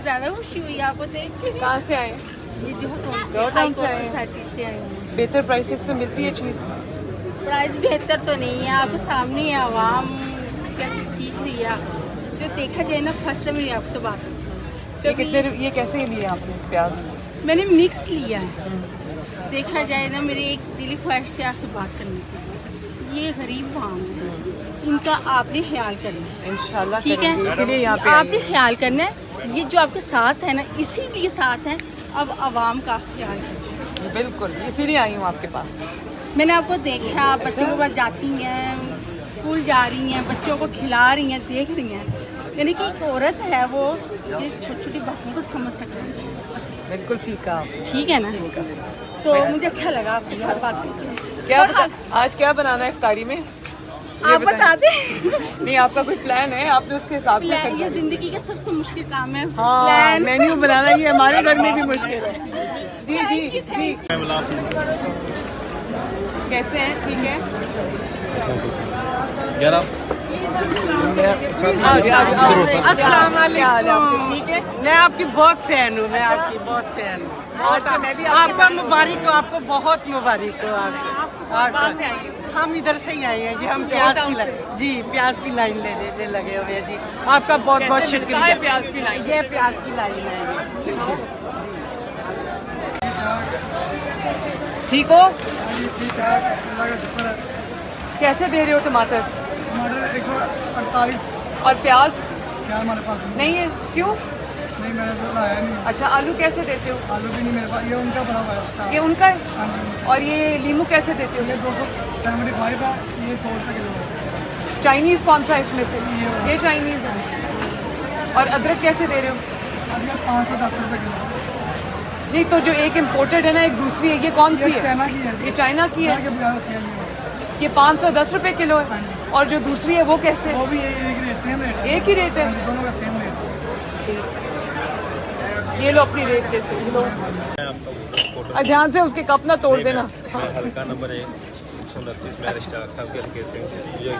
ज्यादा खुशी हुई आपको देख के। कहाँ से आए? ये जो जॉर्डन से आए। सोसाइटी से आई हूँ। बेहतर प्राइसेस में मिलती है चीज़? प्राइस बेहतर तो नहीं है, आपके सामने है, आवाम कैसे चीख रही है। जो देखा जाए ना, फर्स्ट टाइम मेरी आपसे बात हुई। ये कैसे लिए आपने प्याज? मैंने मिक्स लिया है। देखा जाए ना, मेरी एक दिली ख्वाहिश थी आपसे बात करने की। ये गरीब आवाम है, इनका आपने ख्याल करना है इंशाल्लाह ठीक है। करेंगे, इसीलिए यहाँ पे आपने ख्याल करना है। ये जो आपके साथ है ना, इसीलिए साथ है। अब आवाम का ख्याल करना है। बिल्कुल, इसीलिए आई हूँ आपके पास। मैंने आपको देखा, आप बच्चों के पास जाती हैं, स्कूल जा रही हैं, बच्चों को खिला रही हैं, देख रही हैं। यानी कि एक औरत है, वो ये छोटी छोटी बातों को समझ सकती है। बिल्कुल ठीक है, ठीक है ना? तो मुझे अच्छा लगा आपके साथ बात करके। क्या आज क्या बनाना है इफ्तारी में? आप बता दें। नहीं, आपका कोई प्लान है? आपने उसके हिसाब से प्लान, ये जिंदगी का सबसे मुश्किल काम है। हाँ, प्लान मेन्यू बनाना ये हमारे घर में भी मुश्किल है। जी जी जी। कैसे हैं? ठीक है। अस्सलाम वालेकुम। ठीक है। मैं आपकी बहुत फैन हूँ, मैं आपकी बहुत फैन हूँ। अच्छा, मैं भी आपका मुबारक हो, आपको बहुत मुबारक हो। कहाँ से आई हैं? हम इधर से ही आए हैं जी, हम प्याज की लाइन, जी प्याज की लाइन लेने लगे हुए हैं जी। आपका बहुत बहुत शुक्रिया। प्याज की लाइन? ये प्याज की लाइन है। ठीक हो? ठीक है, अल्लाह का शुक्र है। कैसे दे रहे हो टमाटर? टमाटर 148 और प्याज क्या हमारे पास नहीं है? क्यों? नहीं, मैंने तो लाया नहीं। अच्छा, आलू कैसे देते हो? आलू भी नहीं मेरे पास, ये उनका बना हुआ है। ये उनका है। हाँ जी। और ये लीमू कैसे देते हो? ये 275 है, ये 100 रुपये किलो है। चाइनीज कौन सा है इसमें से? ये चाइनीज है। और अदरक कैसे दे रहे हो? अब ये 510 रुपये किलो है। नहीं, तो जो एक इम्पोर्टेड है ना, एक दूसरी है, ये कौन सी ये है? चाइना की है। ये चाइना की है। चाइना के बगैर होती है ये। ये 510 रुपए किलो है। और जो दूसरी है वो कैसे? वो भी एक रेट, सेम रेट। एक ही रेट है। हाँ जी, दोनों का सेम रेट। ये लो अपनी रेट कैसे लो। ध्यान से उसके कप ना तोड़ देना। हल्का नंबर 129 में अरेस्ट साहब के